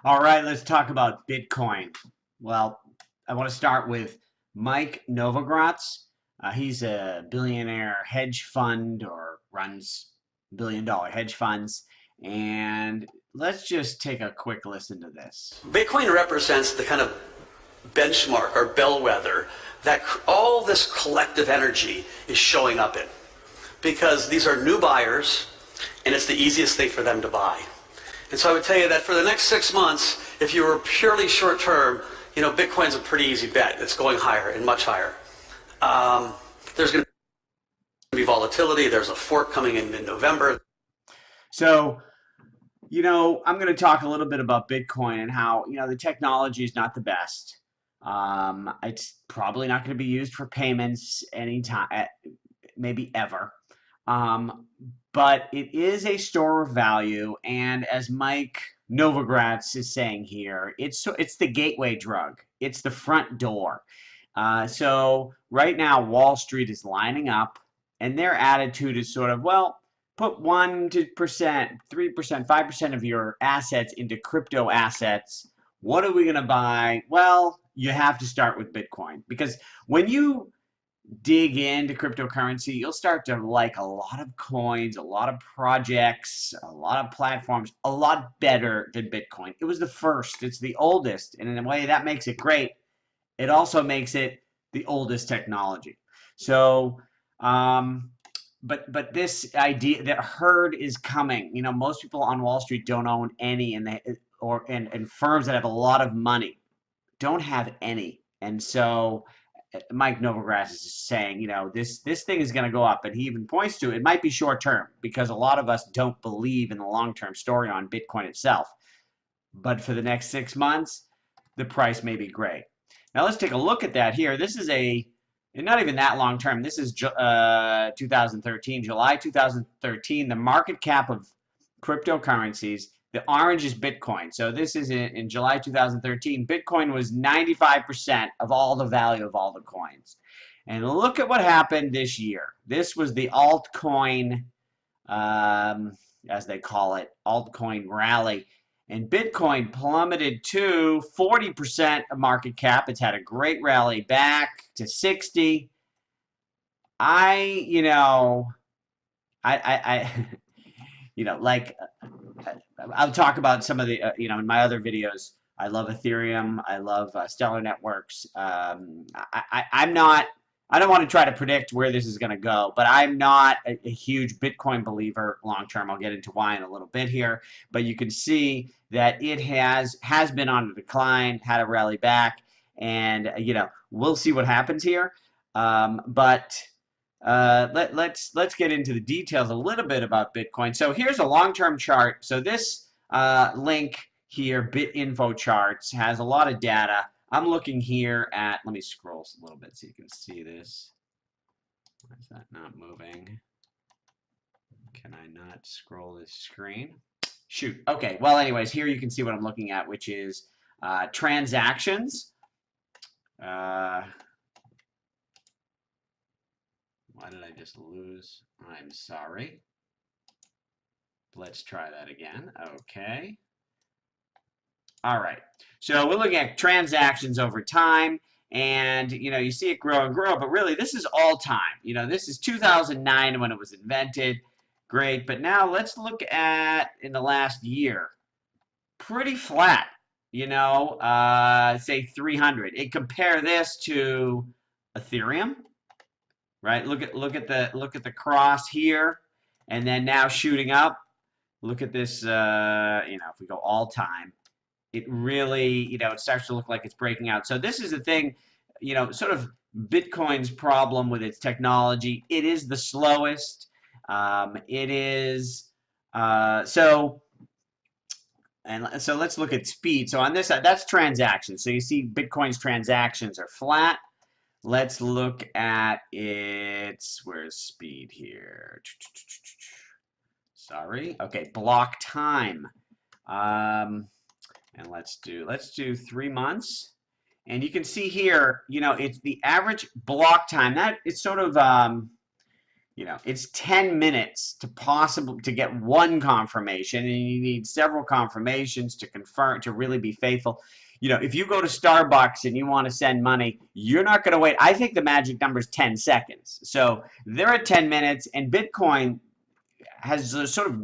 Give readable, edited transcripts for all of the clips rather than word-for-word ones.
All right, let's talk about Bitcoin. Well, I want to start with Mike Novogratz. He's a billionaire hedge fund or runs billion-dollar hedge funds. And let's just take a quick listen to this. Bitcoin represents the kind of benchmark or bellwether that all this collective energy is showing up in. Because these are new buyers, and it's the easiest thing for them to buy. And so I would tell you that for the next 6 months, if you were purely short term, Bitcoin's a pretty easy bet. It's going higher and much higher. There's going to be volatility. There's a fork coming in mid-November. So, I'm going to talk a little bit about Bitcoin and how, the technology is not the best. It's probably not going to be used for payments anytime, maybe ever. But it is a store of value, and as Mike Novogratz is saying here, it's the gateway drug. It's the front door. So right now, Wall Street is lining up, and their attitude is sort of, well, put 1%, 3%, 5% of your assets into crypto assets. What are we going to buy? Well, you have to start with Bitcoin, because when you dig into cryptocurrency, you'll start to like a lot of coins, a lot of projects, a lot of platforms, a lot better than Bitcoin. It was the first, it's the oldest, and in a way that makes it great. It also makes it the oldest technology. So, but this idea that herd is coming. Most people on Wall Street don't own any, and firms that have a lot of money don't have any, and so Mike Novogratz is saying, this thing is going to go up, and he even points to it might be short term because a lot of us don't believe in the long term story on Bitcoin itself. But for the next 6 months, the price may be great. Now let's take a look at that here. This is not even that long term. This is 2013, July 2013. The market cap of cryptocurrencies. The orange is Bitcoin. So this is in July 2013. Bitcoin was 95% of all the value of all the coins. And look at what happened this year. This was the altcoin, as they call it, altcoin rally. And Bitcoin plummeted to 40% of market cap. It's had a great rally back to 60. Like I'll talk about some of the, in my other videos. I love Ethereum. I love Stellar Networks. I'm not. I don't want to try to predict where this is going to go, but I'm not a huge Bitcoin believer long term. I'll get into why in a little bit here, but you can see that it has been on a decline, had a rally back, and we'll see what happens here. But let's get into the details a little bit about Bitcoin. So here's a long-term chart. So this link here, BitInfo Charts, has a lot of data. I'm looking here at, let me scroll a little bit so you can see this. Why is that not moving? Can I not scroll this screen? Shoot. Okay. Well, anyways, here you can see what I'm looking at, which is transactions. Why did I just lose? I'm sorry. Let's try that again. Okay. All right. So we're looking at transactions over time, and you see it grow and grow, but really this is all time. This is 2009 when it was invented. Great. But now let's look at in the last year. Pretty flat. Say 300. And compare this to Ethereum. Right? Look at the cross here, and then now shooting up. Look at this. If we go all time, it really it starts to look like it's breaking out. So this is the thing, sort of Bitcoin's problem with its technology. It is the slowest. It is so. And so let's look at speed. So on this side, that's transactions. So you see Bitcoin's transactions are flat. Let's look at its, where's speed here? Sorry. Okay, block time. And let's do 3 months. And you can see here, it's the average block time. That it's sort of it's 10 minutes to get one confirmation, and you need several confirmations to confirm to really be faithful. If you go to Starbucks and you want to send money, you're not going to wait. I think the magic number is 10 seconds. So they're at 10 minutes, and Bitcoin has a sort of,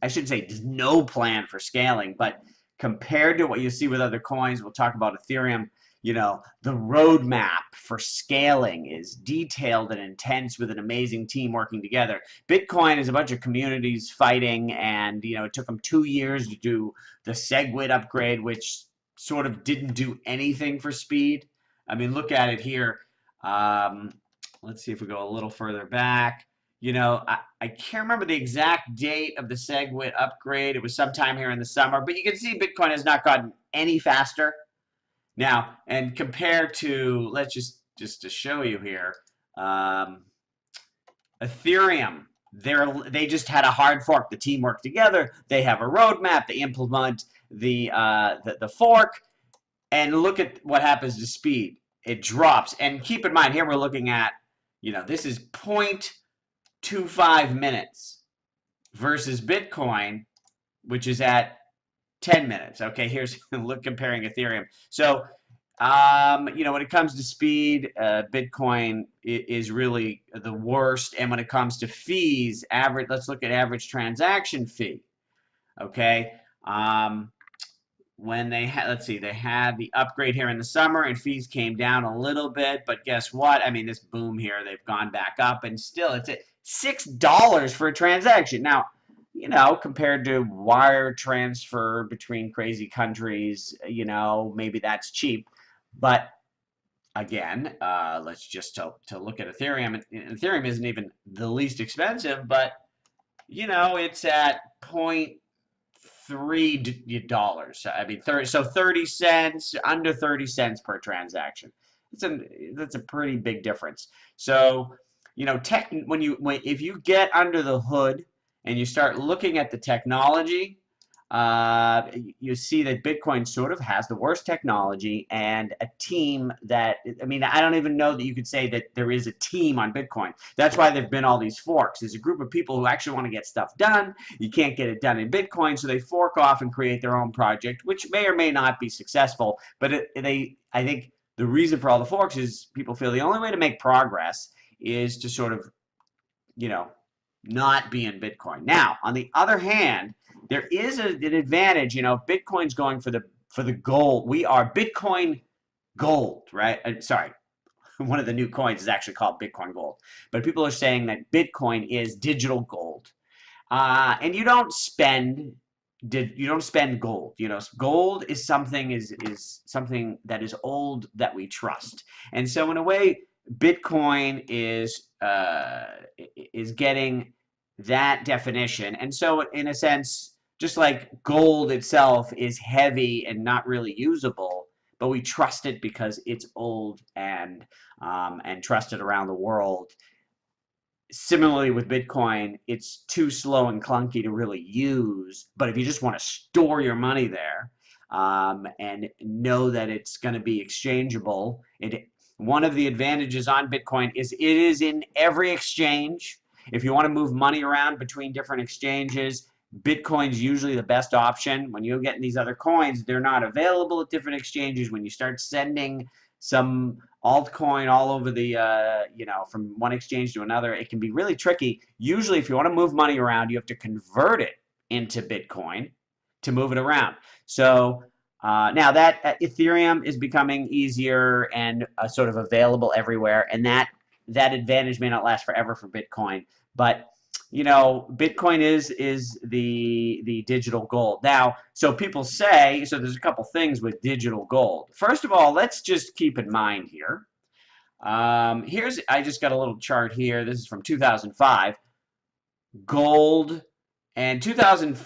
I shouldn't say there's no plan for scaling, but compared to what you see with other coins, we'll talk about Ethereum, the roadmap for scaling is detailed and intense with an amazing team working together. Bitcoin is a bunch of communities fighting, and it took them 2 years to do the SegWit upgrade, which sort of didn't do anything for speed. I mean, look at it here. Let's see if we go a little further back. I can't remember the exact date of the SegWit upgrade. It was sometime here in the summer, but you can see Bitcoin has not gotten any faster. Now, and compared to, let's just to show you here, Ethereum, they just had a hard fork. The team worked together. They have a roadmap. They implement the fork, and look at what happens to speed. It drops. And keep in mind, here we're looking at, this is 0.25 minutes versus Bitcoin, which is at 10 minutes. Okay, here's look comparing Ethereum. So, when it comes to speed, Bitcoin is really the worst. And when it comes to fees, let's look at average transaction fee. Okay. When they had, let's see, they had the upgrade here in the summer and fees came down a little bit, but guess what? I mean, this boom here, they've gone back up, and still it's at $6 for a transaction. Now, compared to wire transfer between crazy countries, maybe that's cheap. But again, let's just to look at Ethereum. Ethereum isn't even the least expensive, but it's at $0.3. I mean, 30 cents, under 30 cents per transaction. That's a pretty big difference. So, if you get under the hood and you start looking at the technology, you see that Bitcoin sort of has the worst technology and a team that, I mean, I don't even know that you could say that there is a team on Bitcoin. That's why there've been all these forks. There's a group of people who actually want to get stuff done. You can't get it done in Bitcoin, so they fork off and create their own project, which may or may not be successful. But I think the reason for all the forks is people feel the only way to make progress is to sort of, not be in Bitcoin. Now, on the other hand, there is an advantage. Bitcoin's going for the gold. We are Bitcoin Gold, right? Sorry, one of the new coins is actually called Bitcoin Gold. But people are saying that Bitcoin is digital gold, and you don't spend gold. Gold is something something that is old that we trust, and so in a way, Bitcoin is getting that definition. And so in a sense, just like gold itself is heavy and not really usable, but we trust it because it's old and trusted around the world. Similarly with Bitcoin, it's too slow and clunky to really use, but if you just want to store your money there, and know that it's going to be exchangeable, one of the advantages on Bitcoin is it is in every exchange. If you want to move money around between different exchanges, Bitcoin's usually the best option. When you get these other coins, they're not available at different exchanges. When you start sending some altcoin all over the, from one exchange to another, it can be really tricky. Usually, if you want to move money around, you have to convert it into Bitcoin to move it around. So now that Ethereum is becoming easier and sort of available everywhere, and that advantage may not last forever for Bitcoin, but Bitcoin is the digital gold. Now, so people say, so there's a couple things with digital gold. First of all, let's just keep in mind here. I just got a little chart here. This is from 2005. Gold and 2000,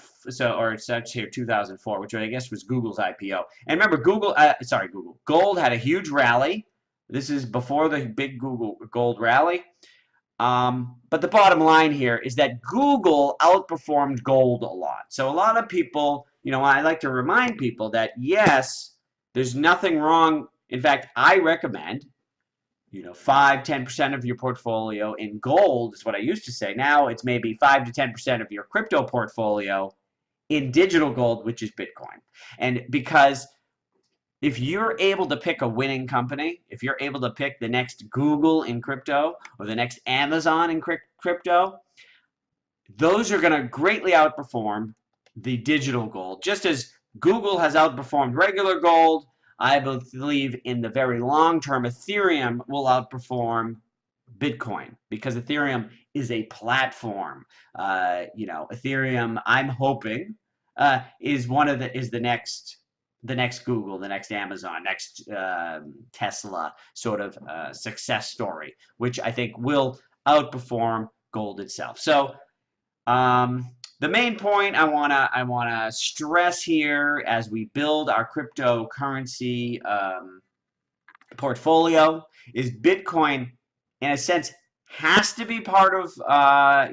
or it says here 2004, which I guess was Google's IPO. And remember, Gold had a huge rally. This is before the big Google gold rally. But the bottom line here is that Google outperformed gold a lot. So a lot of people, I like to remind people that yes, there's nothing wrong. In fact, I recommend 5-10% of your portfolio in gold is what I used to say. Now it's maybe 5 to 10% of your crypto portfolio in digital gold, which is Bitcoin. And because if you're able to pick a winning company, if you're able to pick the next Google in crypto or the next Amazon in crypto, those are going to greatly outperform the digital gold. Just as Google has outperformed regular gold, I believe in the very long term, Ethereum will outperform Bitcoin because Ethereum is a platform. Ethereum, I'm hoping, is the next Google, the next Amazon, next Tesla sort of success story, which I think will outperform gold itself. So the main point I wanna stress here as we build our cryptocurrency portfolio is Bitcoin, in a sense, has to be part of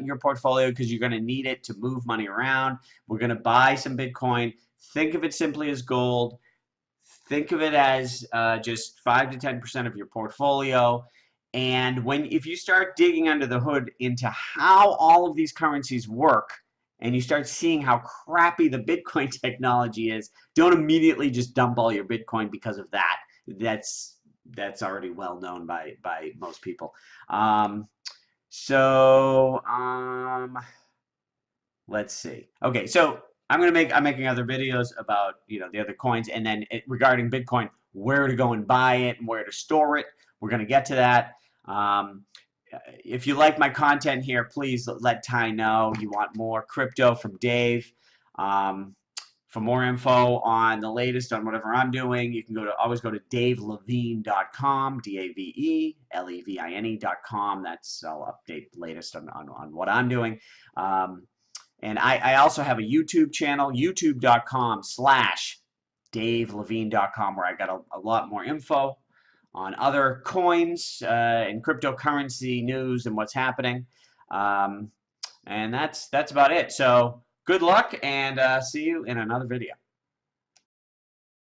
your portfolio because you're going to need it to move money around. We're going to buy some Bitcoin. Think of it simply as gold. Think of it as just 5 to 10% of your portfolio. And if you start digging under the hood into how all of these currencies work, and you start seeing how crappy the Bitcoin technology is, don't immediately just dump all your Bitcoin because of that. That's already well known by most people. So let's see. Okay, so I'm making other videos about the other coins, and then regarding Bitcoin, where to go and buy it and where to store it. We're gonna get to that. Um, if you like my content here, please let Ty know you want more crypto from Dave. For more info on the latest on whatever I'm doing, you can always go to davelevine.com, DAVELEVINE.com. I'll update the latest on what I'm doing. And I also have a YouTube channel, youtube.com/davelevine.com, where I got a lot more info on other coins and cryptocurrency news and what's happening. And that's about it. So good luck, and see you in another video.